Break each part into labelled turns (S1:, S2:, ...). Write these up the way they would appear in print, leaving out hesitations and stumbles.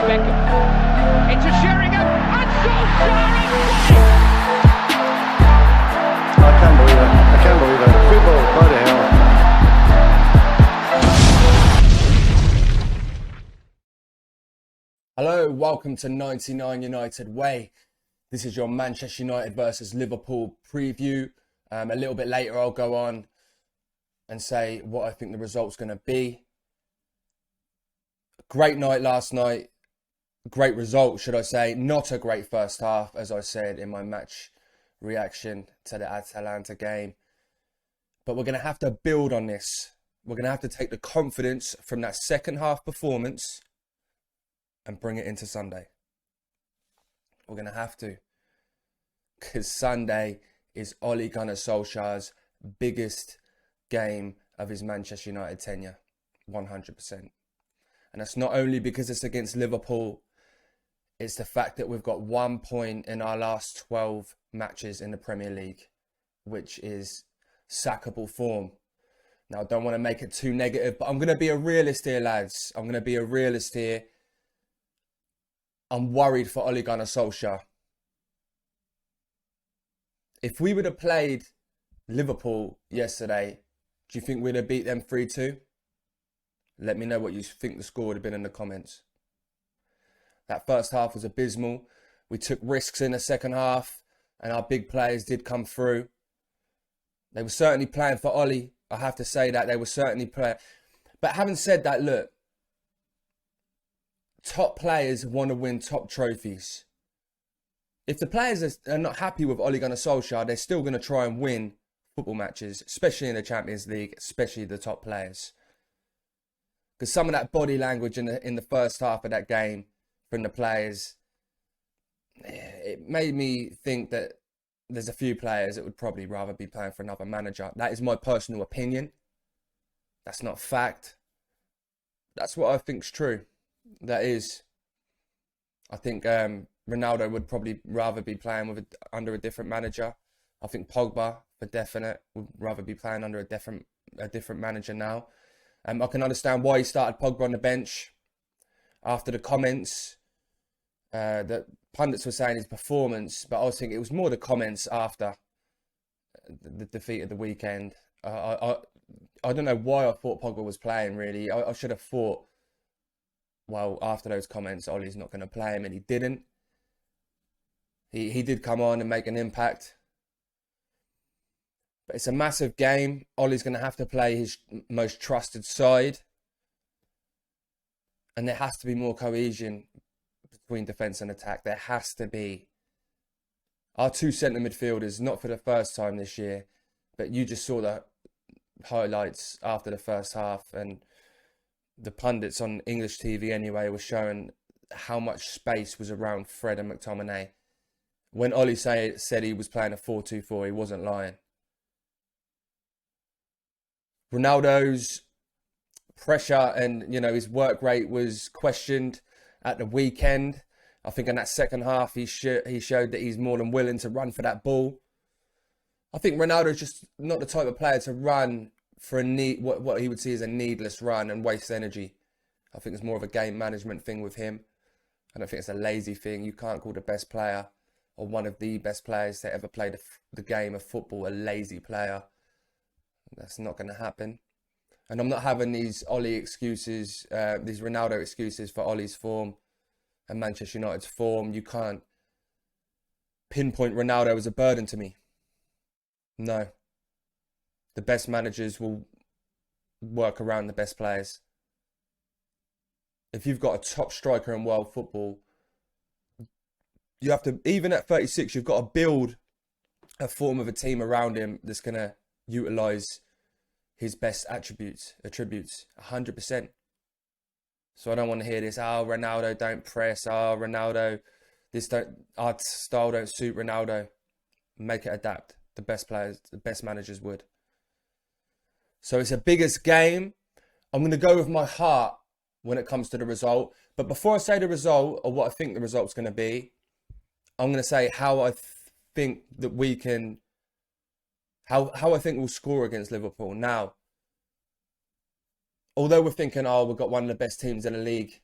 S1: Beckham. Into Sheringham. And Solskjaer.
S2: I can't believe it. I can't believe it. Football, bloody hell.
S3: Hello, welcome to 99 United Way. This is your Manchester United versus Liverpool preview. A little bit later I'll go on and say what I think the result's going to be. Great night last night. Great result, should I say. Not a great first half, as I said in my match reaction to the Atalanta game. But we're going to have to build on this. We're going to have to take the confidence from that second half performance and bring it into Sunday. We're going to have to. Because Sunday is Ole Gunnar Solskjaer's biggest game of his Manchester United tenure. 100%. And that's not only because it's against Liverpool. It's the fact that we've got 1 point in our last 12 matches in the Premier League, which is sackable form. Now, I don't want to make it too negative, but I'm going to be a realist here, lads. I'm going to be a realist here. I'm worried for Ole Gunnar Solskjaer. If we would have played Liverpool yesterday, do you think we'd have beat them 3-2? Let me know what you think the score would have been in the comments. That first half was abysmal. We took risks in the second half and our big players did come through. They were certainly playing for Ole. I have to say that. They were certainly playing. But having said that, look. Top players want to win top trophies. If the players are not happy with Ole Gunnar Solskjaer, they're still going to try and win football matches, especially in the Champions League, especially the top players. Because some of that body language in the first half of that game from the players, it made me think that there's a few players that would probably rather be playing for another manager. That is my personal opinion. That's not fact. That's what I think's true. That is, I think Ronaldo would probably rather be playing under a different manager. I think Pogba, for definite, would rather be playing under a different manager now. I can understand why he started Pogba on the bench after the comments that pundits were saying his performance, but I was thinking it was more the comments after the defeat of the weekend. I don't know why I thought Pogba was playing, really. I should have thought, well, after those comments, Ole's not going to play him, and he didn't. He did come on and make an impact. But it's a massive game. Ole's going to have to play his most trusted side. And there has to be more cohesion between defence and attack. There has to be. Our two centre midfielders, not for the first time this year, but you just saw the highlights after the first half, and the pundits on English TV anyway were showing how much space was around Fred and McTominay. When Ole said he was playing a 4-2-4, he wasn't lying. Ronaldo's pressure and, his work rate was questioned at the weekend. I think in that second half, he showed that he's more than willing to run for that ball. I think Ronaldo's just not the type of player to run for what he would see as a needless run and waste energy. I think it's more of a game management thing with him. I don't think it's a lazy thing. You can't call the best player or one of the best players to ever play the game of football a lazy player. That's not going to happen. And I'm not having these Ole excuses, these Ronaldo excuses for Ole's form and Manchester United's form. You can't pinpoint Ronaldo as a burden to me. No. The best managers will work around the best players. If you've got a top striker in world football, you have to, even at 36, you've got to build a form of a team around him that's going to utilise his best attributes, 100%. So I don't want to hear this, Ronaldo don't press, Ronaldo, our style don't suit Ronaldo. Make it adapt. The best players, the best managers would. So it's a biggest game. I'm going to go with my heart when it comes to the result. But before I say the result or what I think the result's going to be, I'm going to say how I think that we can, how I think we'll score against Liverpool. Now, although we're thinking, we've got one of the best teams in the league,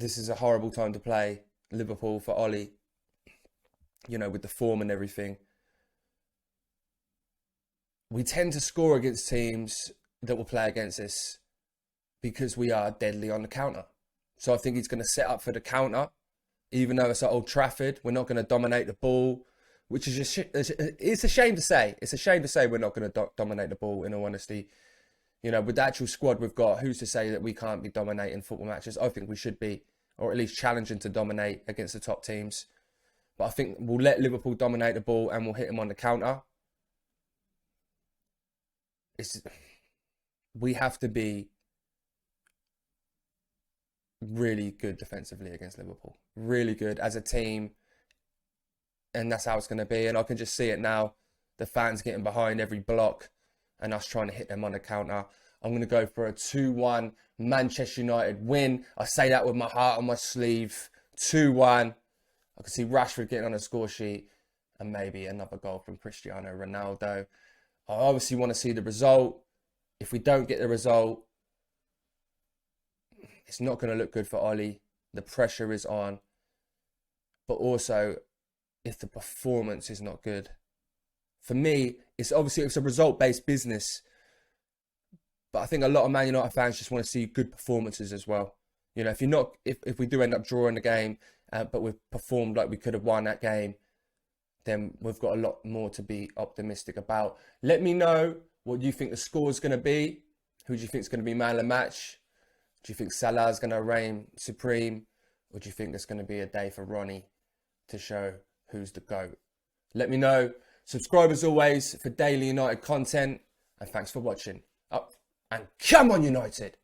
S3: this is a horrible time to play Liverpool for Ollie, you know, with the form and everything. We tend to score against teams that will play against us because we are deadly on the counter. So I think he's going to set up for the counter, even though it's at Old Trafford. We're not going to dominate the ball, which is just, it's a shame to say. It's a shame to say we're not going to dominate the ball, in all honesty. You know, with the actual squad we've got, who's to say that we can't be dominating football matches? I think we should be, or at least challenging to dominate against the top teams. But I think we'll let Liverpool dominate the ball and we'll hit them on the counter. We have to be really good defensively against Liverpool. Really good as a team. And that's how it's going to be. And I can just see it now. The fans getting behind every block and us trying to hit them on the counter. I'm going to go for a 2-1 Manchester United win. I say that with my heart on my sleeve. 2-1. I can see Rashford getting on a score sheet and maybe another goal from Cristiano Ronaldo. I obviously want to see the result. If we don't get the result, it's not going to look good for Ollie. The pressure is on. But also, if the performance is not good, for me, it's a result-based business. But I think a lot of Man United fans just want to see good performances as well. You know, if we do end up drawing the game, but we've performed like we could have won that game, then we've got a lot more to be optimistic about. Let me know what you think the score is going to be. Who do you think is going to be man of the match? Do you think Salah is going to reign supreme? Or do you think there's going to be a day for Ronnie to show who's the GOAT? Let me know. Subscribe as always for daily United content. And thanks for watching. Up and come on, United!